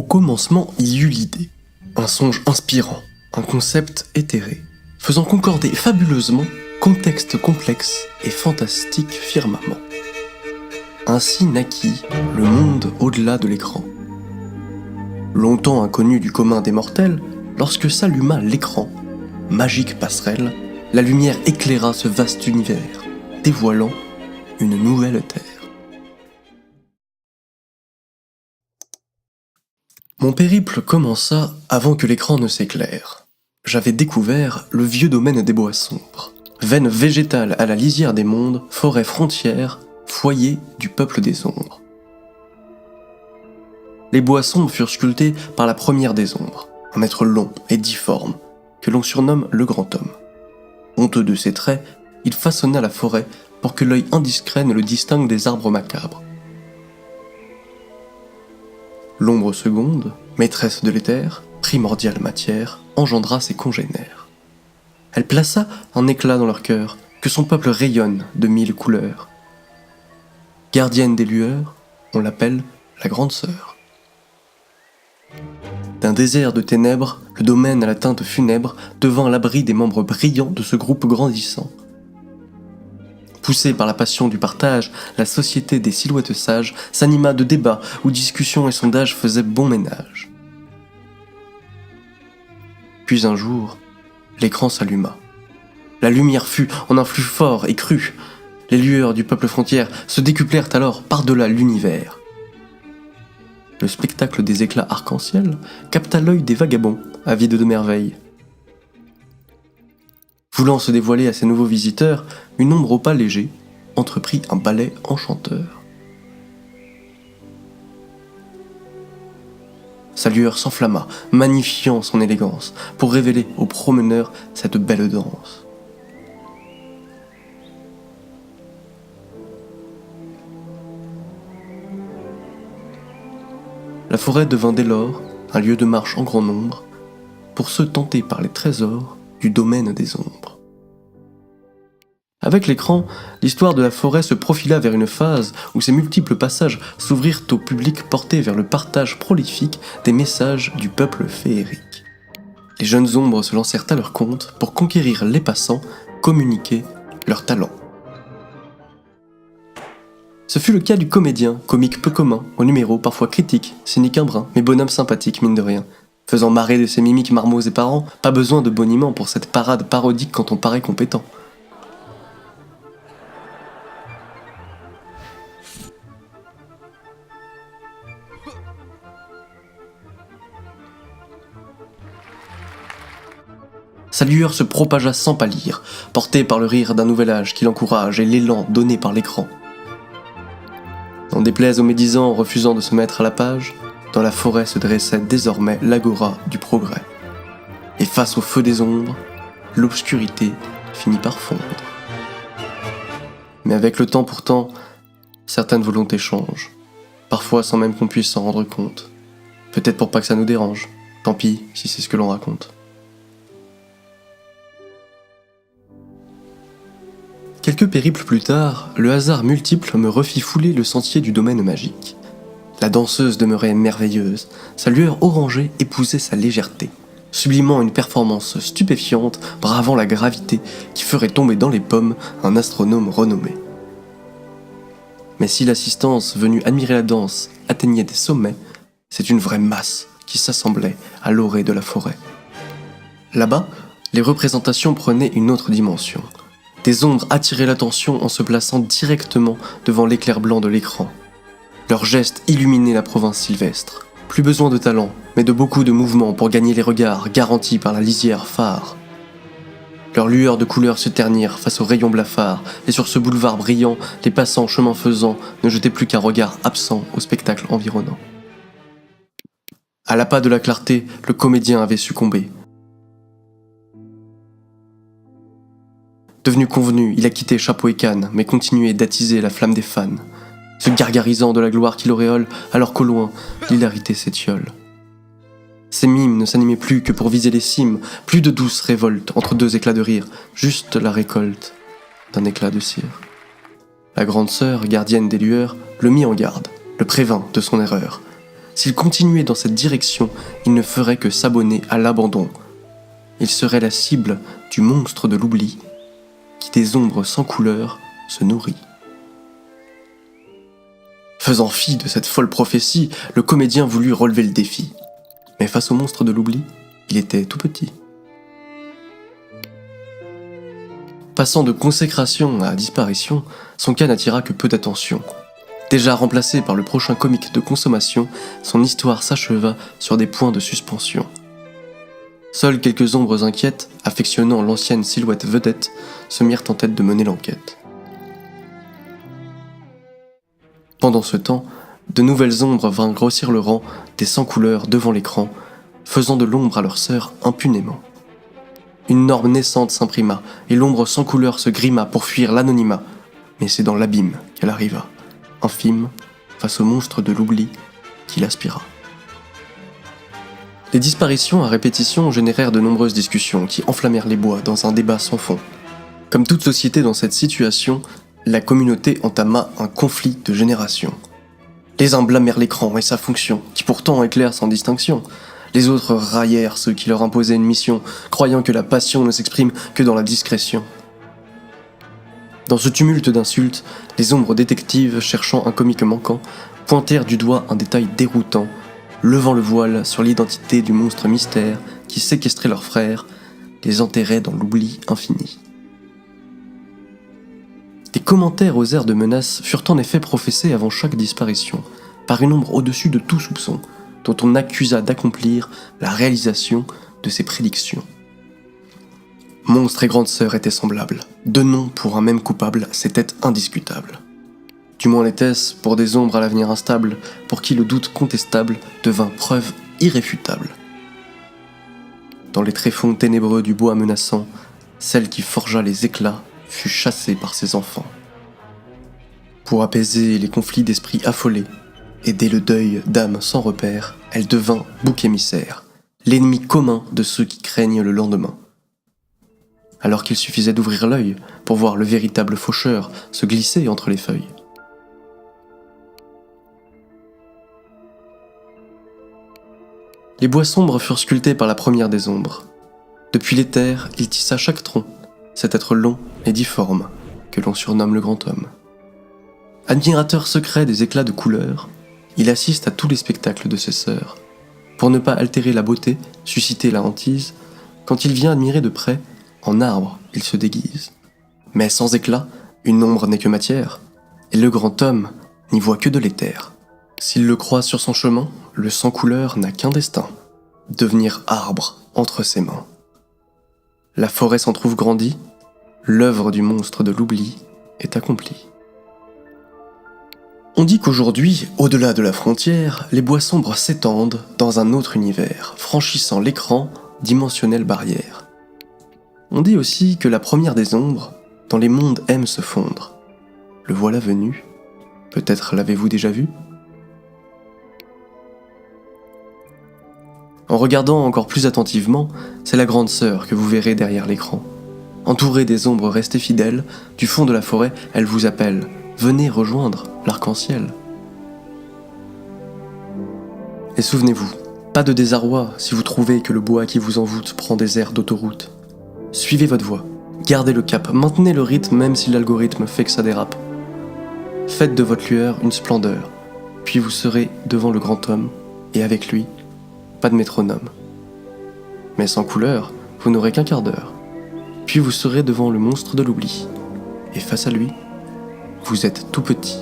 Au commencement, il y eut l'idée, un songe inspirant, un concept éthéré, faisant concorder fabuleusement contexte complexe et fantastique firmament. Ainsi naquit le monde au-delà de l'écran. Longtemps inconnu du commun des mortels, lorsque s'alluma l'écran, magique passerelle, la lumière éclaira ce vaste univers, dévoilant une nouvelle terre. Mon périple commença avant que l'écran ne s'éclaire. J'avais découvert le vieux domaine des bois sombres, veine végétale à la lisière des mondes, forêt frontière, foyer du peuple des ombres. Les bois sombres furent sculptés par la première des ombres, un être long et difforme, que l'on surnomme le grand homme. Honteux de ses traits, il façonna la forêt pour que l'œil indiscret ne le distingue des arbres macabres. L'ombre seconde, maîtresse de l'éther, primordiale matière, engendra ses congénères. Elle plaça un éclat dans leur cœur, que son peuple rayonne de 1000 couleurs. Gardienne des lueurs, on l'appelle la grande sœur. D'un désert de ténèbres, le domaine à la teinte funèbre devint l'abri des membres brillants de ce groupe grandissant. Poussée par la passion du partage, la société des silhouettes sages s'anima de débats où discussions et sondages faisaient bon ménage. Puis un jour, l'écran s'alluma. La lumière fut en un flux fort et cru. Les lueurs du peuple frontière se décuplèrent alors par-delà l'univers. Le spectacle des éclats arc-en-ciel capta l'œil des vagabonds, avides de merveilles. Voulant se dévoiler à ses nouveaux visiteurs, une ombre au pas léger entreprit un ballet enchanteur. Sa lueur s'enflamma, magnifiant son élégance, pour révéler aux promeneurs cette belle danse. La forêt devint dès lors un lieu de marche en grand nombre, pour ceux tentés par les trésors du domaine des ombres. Avec l'écran, l'histoire de la forêt se profila vers une phase où ses multiples passages s'ouvrirent au public porté vers le partage prolifique des messages du peuple féerique. Les jeunes ombres se lancèrent à leur compte pour conquérir les passants, communiquer leurs talents. Ce fut le cas du comédien, comique peu commun, au numéro parfois critique, cynique un brin, mais bonhomme sympathique mine de rien. Faisant marrer de ses mimiques marmots et parents, pas besoin de boniment pour cette parade parodique quand on paraît compétent. Sa lueur se propagea sans pâlir, portée par le rire d'un nouvel âge qui l'encourage et l'élan donné par l'écran. N'en déplaise aux médisants refusant de se mettre à la page, dans la forêt se dressait désormais l'agora du progrès. Et face au feu des ombres, l'obscurité finit par fondre. Mais avec le temps pourtant, certaines volontés changent, parfois sans même qu'on puisse s'en rendre compte. Peut-être pour pas que ça nous dérange, tant pis si c'est ce que l'on raconte. Quelques périples plus tard, le hasard multiple me refit fouler le sentier du domaine magique. La danseuse demeurait merveilleuse, sa lueur orangée épousait sa légèreté, sublimant une performance stupéfiante, bravant la gravité qui ferait tomber dans les pommes un astronome renommé. Mais si l'assistance venue admirer la danse atteignait des sommets, c'est une vraie masse qui s'assemblait à l'orée de la forêt. Là-bas, les représentations prenaient une autre dimension. Des ombres attiraient l'attention en se plaçant directement devant l'éclair blanc de l'écran. Leurs gestes illuminaient la province sylvestre. Plus besoin de talent, mais de beaucoup de mouvements pour gagner les regards garantis par la lisière phare. Leurs lueurs de couleurs se ternirent face aux rayons blafards, et sur ce boulevard brillant, les passants chemin faisant ne jetaient plus qu'un regard absent au spectacle environnant. À l'appât de la clarté, le comédien avait succombé. Devenu convenu, il a quitté chapeau et canne, mais continuait d'attiser la flamme des fans, se gargarisant de la gloire qui l'auréole, alors qu'au loin, l'hilarité s'étiole. Ses mimes ne s'animaient plus que pour viser les cimes, plus de douce révolte entre deux éclats de rire, juste la récolte d'un éclat de cire. La grande sœur, gardienne des lueurs, le mit en garde, le prévint de son erreur. S'il continuait dans cette direction, il ne ferait que s'abonner à l'abandon. Il serait la cible du monstre de l'oubli, qui des ombres sans couleur se nourrit. Faisant fi de cette folle prophétie, le comédien voulut relever le défi. Mais face au monstre de l'oubli, il était tout petit. Passant de consécration à disparition, son cas n'attira que peu d'attention. Déjà remplacé par le prochain comique de consommation, son histoire s'acheva sur des points de suspension. Seules quelques ombres inquiètes, affectionnant l'ancienne silhouette vedette, se mirent en tête de mener l'enquête. Pendant ce temps, de nouvelles ombres vinrent grossir le rang des sans-couleurs devant l'écran, faisant de l'ombre à leur sœur impunément. Une norme naissante s'imprima, et l'ombre sans couleur se grima pour fuir l'anonymat. Mais c'est dans l'abîme qu'elle arriva, infime, face au monstre de l'oubli qui l'aspira. Les disparitions à répétition générèrent de nombreuses discussions qui enflammèrent les bois dans un débat sans fond. Comme toute société dans cette situation, la communauté entama un conflit de génération. Les uns blâmèrent l'écran et sa fonction, qui pourtant éclaire sans distinction. Les autres raillèrent ceux qui leur imposaient une mission, croyant que la passion ne s'exprime que dans la discrétion. Dans ce tumulte d'insultes, les ombres détectives, cherchant un comique manquant, pointèrent du doigt un détail déroutant, levant le voile sur l'identité du monstre mystère qui séquestrait leurs frères, les enterrait dans l'oubli infini. Des commentaires aux airs de menace furent en effet professés avant chaque disparition, par une ombre au-dessus de tout soupçon, dont on accusa d'accomplir la réalisation de ses prédictions. Monstre et grande sœur étaient semblables. Deux noms pour un même coupable, c'était indiscutable. Du moins l'était-ce pour des ombres à l'avenir instable, pour qui le doute contestable devint preuve irréfutable. Dans les tréfonds ténébreux du bois menaçant, celle qui forgea les éclats fut chassée par ses enfants. Pour apaiser les conflits d'esprits affolés, et dès le deuil d'âmes sans repère, elle devint bouc émissaire, l'ennemi commun de ceux qui craignent le lendemain. Alors qu'il suffisait d'ouvrir l'œil pour voir le véritable faucheur se glisser entre les feuilles. Les bois sombres furent sculptés par la première des ombres. Depuis l'éther, il tissa chaque tronc, cet être long et difforme que l'on surnomme le grand homme. Admirateur secret des éclats de couleurs, il assiste à tous les spectacles de ses sœurs. Pour ne pas altérer la beauté, susciter la hantise, quand il vient admirer de près, en arbre, il se déguise. Mais sans éclat, une ombre n'est que matière, et le grand homme n'y voit que de l'éther. S'il le croise sur son chemin, le sans couleur n'a qu'un destin, devenir arbre entre ses mains. La forêt s'en trouve grandie, l'œuvre du monstre de l'oubli est accomplie. On dit qu'aujourd'hui, au-delà de la frontière, les bois sombres s'étendent dans un autre univers, franchissant l'écran dimensionnelle barrière. On dit aussi que la première des ombres, dans les mondes aime se fondre. Le voilà venu, peut-être l'avez-vous déjà vu ? En regardant encore plus attentivement, c'est la grande sœur que vous verrez derrière l'écran. Entourée des ombres restées fidèles, du fond de la forêt, elle vous appelle. Venez rejoindre l'arc-en-ciel. Et souvenez-vous, pas de désarroi si vous trouvez que le bois qui vous envoûte prend des airs d'autoroute. Suivez votre voie, gardez le cap, maintenez le rythme même si l'algorithme fait que ça dérape. Faites de votre lueur une splendeur, puis vous serez devant le grand homme, et avec lui, pas de métronome. Mais sans couleur, vous n'aurez qu'un quart d'heure. Puis vous serez devant le monstre de l'oubli, et face à lui, vous êtes tout petit.